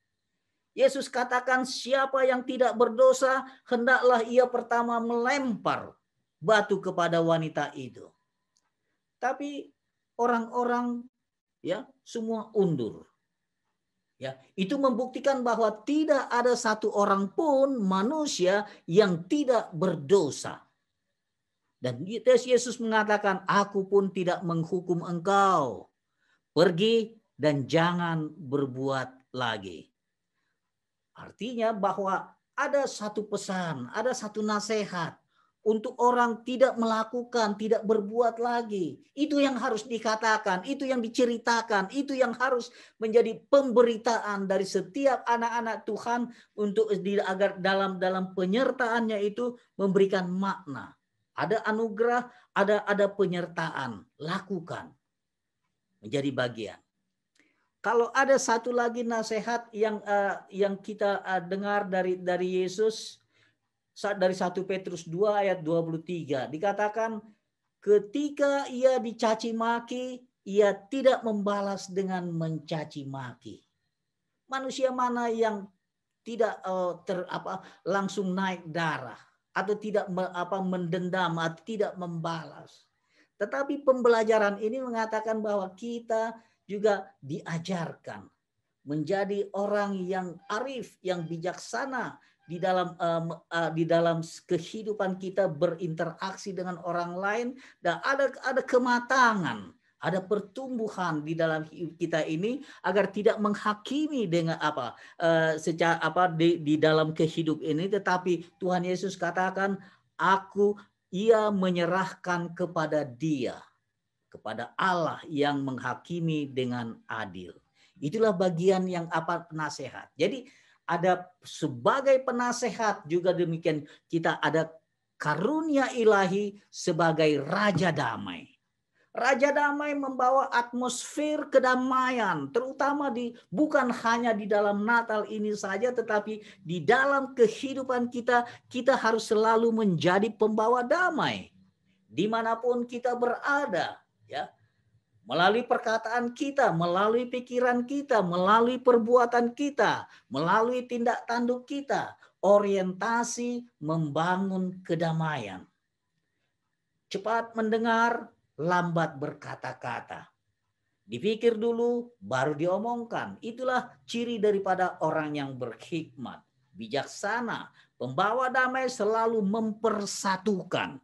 Yesus katakan, siapa yang tidak berdosa hendaklah ia pertama melempar batu kepada wanita itu. Tapi orang-orang, ya, semua undur. Ya, itu membuktikan bahwa tidak ada satu orang pun manusia yang tidak berdosa. Dan Yesus mengatakan, aku pun tidak menghukum engkau. Pergi dan jangan berbuat lagi. Artinya bahwa ada satu pesan, ada satu nasihat untuk orang tidak melakukan, tidak berbuat lagi. Itu yang harus dikatakan, itu yang diceritakan, itu yang harus menjadi pemberitaan dari setiap anak-anak Tuhan untuk agar dalam penyertaannya itu memberikan makna. Ada anugerah, ada penyertaan, lakukan. Menjadi bagian. Kalau ada satu lagi nasihat yang kita dengar dari Yesus, dari 1 Petrus 2 ayat 23 dikatakan, ketika ia dicaci maki, ia tidak membalas dengan mencaci maki. Manusia mana yang tidak langsung naik darah atau tidak mendendam atau tidak membalas. Tetapi pembelajaran ini mengatakan bahwa kita juga diajarkan menjadi orang yang arif, yang bijaksana di dalam kehidupan kita berinteraksi dengan orang lain, dan ada kematangan, ada pertumbuhan di dalam hidup kita ini agar tidak menghakimi dengan di dalam kehidup ini, tetapi Tuhan Yesus katakan, ia menyerahkan kepada Dia, kepada Allah yang menghakimi dengan adil. Itulah bagian yang penasehat. Jadi ada sebagai penasehat juga demikian, kita ada karunia ilahi sebagai Raja Damai. Raja Damai membawa atmosfer kedamaian, terutama bukan hanya di dalam Natal ini saja, tetapi di dalam kehidupan kita harus selalu menjadi pembawa damai. Dimanapun kita berada, ya, melalui perkataan kita, melalui pikiran kita, melalui perbuatan kita, melalui tindak tanduk kita, orientasi membangun kedamaian. Cepat mendengar, lambat berkata-kata. Dipikir dulu, baru diomongkan. Itulah ciri daripada orang yang berhikmat, bijaksana, pembawa damai, selalu mempersatukan.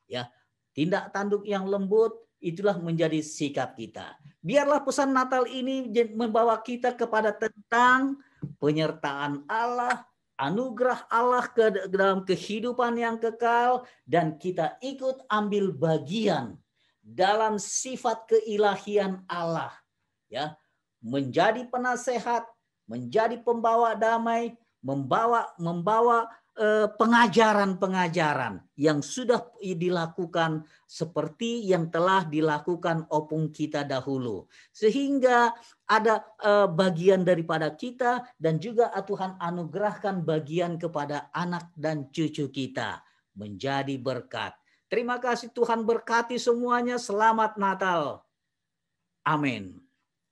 Ya, tindak tanduk yang lembut, itulah menjadi sikap kita. Biarlah pesan Natal ini membawa kita kepada tentang penyertaan Allah, anugerah Allah ke dalam kehidupan yang kekal, dan kita ikut ambil bagian dalam sifat keilahian Allah, ya, menjadi penasehat, menjadi pembawa damai, membawa pengajaran-pengajaran yang sudah dilakukan seperti yang telah dilakukan opung kita dahulu, sehingga ada bagian daripada kita, dan juga Tuhan anugerahkan bagian kepada anak dan cucu kita menjadi berkat. Terima kasih, Tuhan berkati semuanya. Selamat Natal. Amin.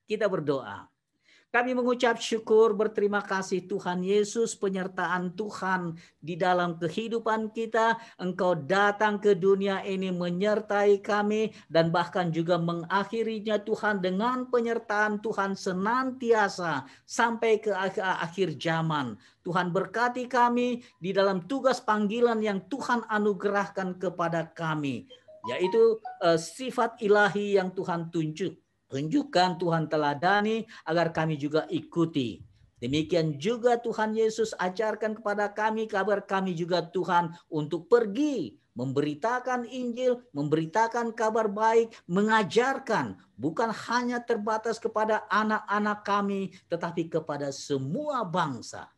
Kita berdoa. Kami mengucap syukur, berterima kasih Tuhan Yesus, penyertaan Tuhan di dalam kehidupan kita. Engkau datang ke dunia ini menyertai kami, dan bahkan juga mengakhirinya Tuhan dengan penyertaan Tuhan senantiasa sampai ke akhir zaman. Tuhan berkati kami di dalam tugas panggilan yang Tuhan anugerahkan kepada kami, yaitu sifat ilahi yang Tuhan tunjukkan, Tuhan teladani, agar kami juga ikuti. Demikian juga Tuhan Yesus ajarkan kepada kami, kabar kami juga Tuhan untuk pergi memberitakan Injil, memberitakan kabar baik, mengajarkan, bukan hanya terbatas kepada anak-anak kami, tetapi kepada semua bangsa.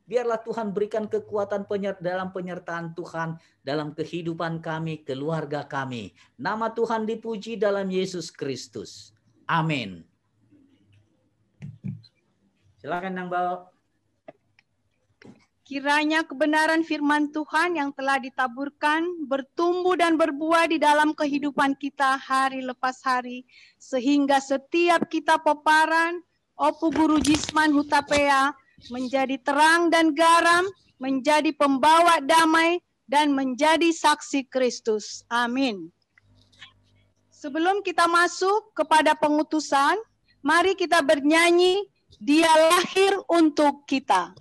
Biarlah Tuhan berikan kekuatan dalam penyertaan Tuhan dalam kehidupan kami, keluarga kami. Nama Tuhan dipuji dalam Yesus Kristus. Amin. Silakan Yang Bawa. Kiranya kebenaran firman Tuhan yang telah ditaburkan bertumbuh dan berbuah di dalam kehidupan kita hari lepas hari, sehingga setiap kita peparan, Opu Guru Jisman Hutapea, menjadi terang dan garam, menjadi pembawa damai, dan menjadi saksi Kristus. Amin. Sebelum kita masuk kepada pengutusan, mari kita bernyanyi, Dia lahir untuk kita.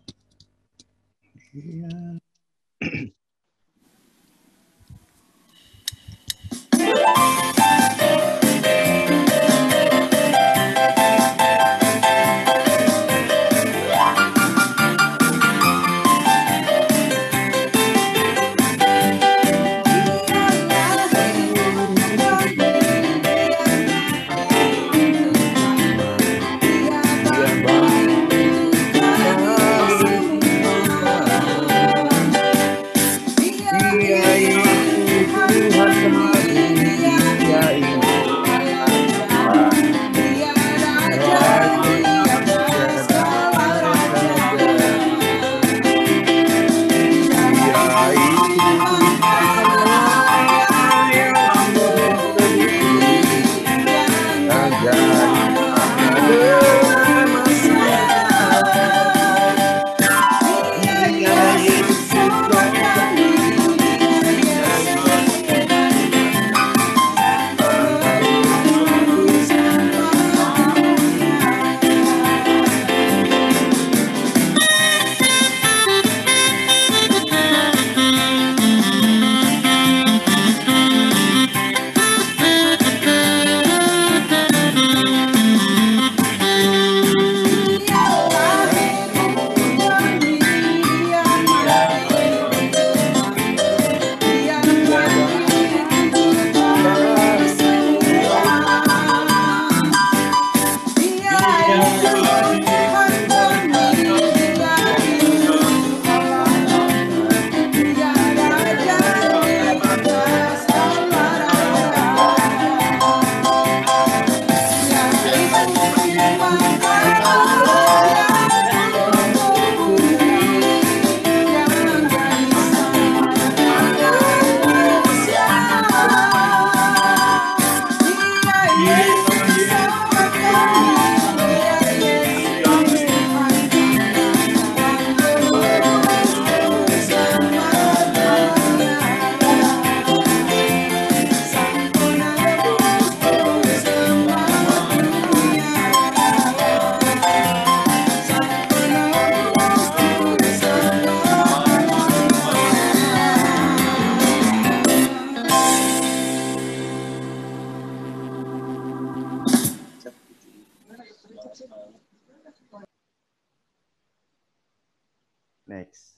Next.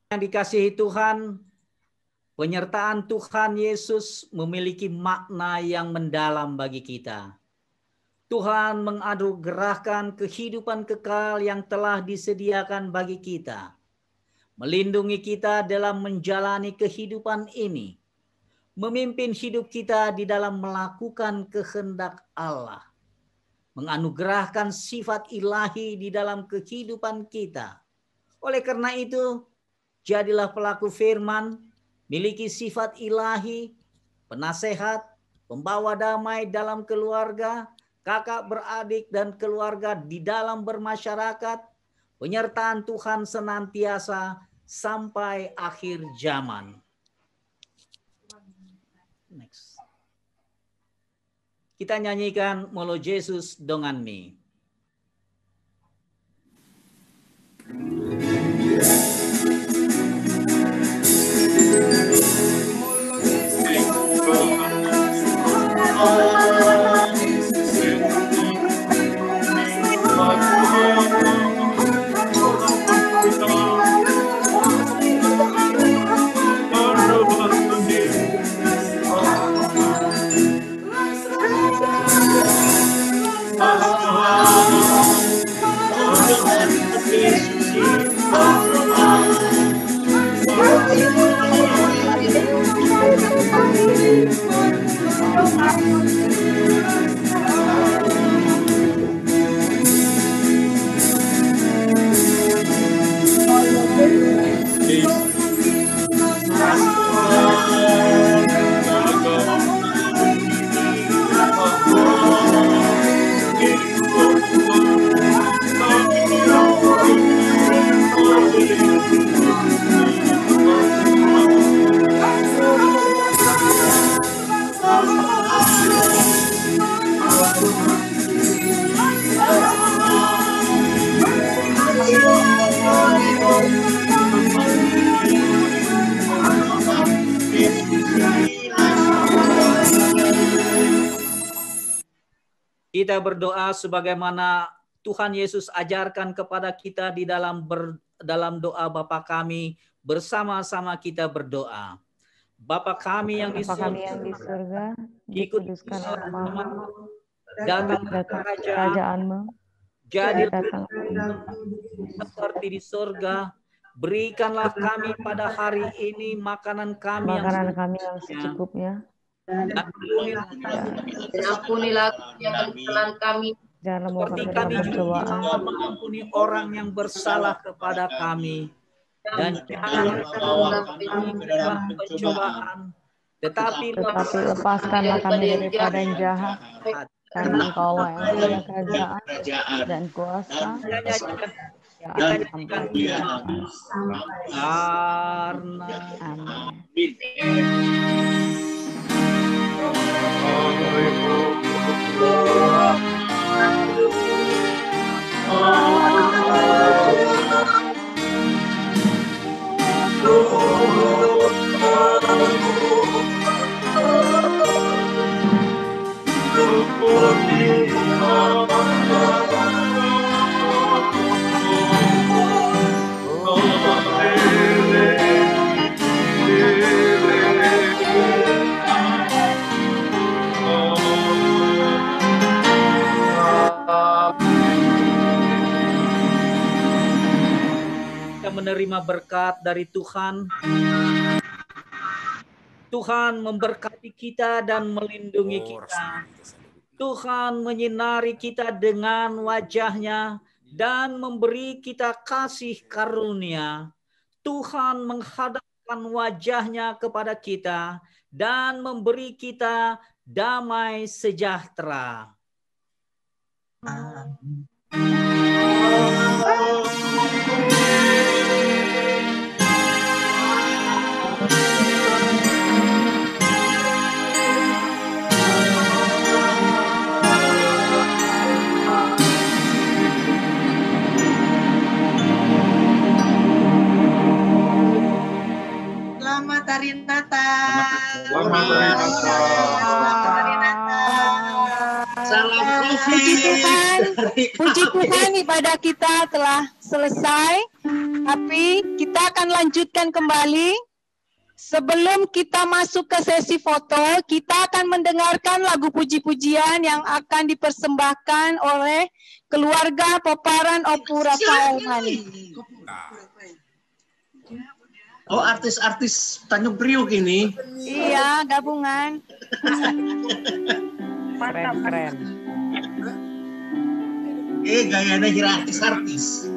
Yang dikasihi Tuhan, penyertaan Tuhan Yesus memiliki makna yang mendalam bagi kita. Tuhan menganugerahkan kehidupan kekal yang telah disediakan bagi kita, melindungi kita dalam menjalani kehidupan ini, memimpin hidup kita di dalam melakukan kehendak Allah, menganugerahkan sifat ilahi di dalam kehidupan kita. Oleh karena itu, jadilah pelaku firman, miliki sifat ilahi, penasehat, pembawa damai dalam keluarga, kakak beradik dan keluarga di dalam bermasyarakat, penyertaan Tuhan senantiasa sampai akhir zaman. Next. Kita nyanyikan Molo Jesus Dongan Mi. Kita berdoa sebagaimana Tuhan Yesus ajarkan kepada kita di dalam doa Bapa kami, bersama-sama kita berdoa. Bapa kami yang di surga, dikuduskanlah namamu, datanglah kerajaanmu, jadilah seperti di surga. Berikanlah kami pada hari ini makanan kami yang secukupnya. Dan ampunilah kesalahan kami, seperti kami juga mengampuni orang yang bersalah kepada kami. Dan jangan membawa kami ke dalam pencobaan, tetapi lepaskanlah kami daripada yang jahat. Karena Engkau yang punya kerajaan dan kuasa. Menerima berkat dari Tuhan. Tuhan memberkati kita dan melindungi kita. Tuhan menyinari kita dengan wajah-Nya dan memberi kita kasih karunia. Tuhan menghadapkan wajah-Nya kepada kita dan memberi kita damai sejahtera. Amin. Selamat Hari Natal. Selamat Hari Natal. Selamat Hari Natal. Puji Tuhan ibadah kita telah selesai, tapi kita akan lanjutkan kembali. Sebelum kita masuk ke sesi foto, kita akan mendengarkan lagu puji-pujian yang akan dipersembahkan oleh keluarga Peparan Opu Rafael Mani. Oh, artis-artis Tanjung Priok ini? Iya, gabungan. Keren. Gayanya kira artis-artis.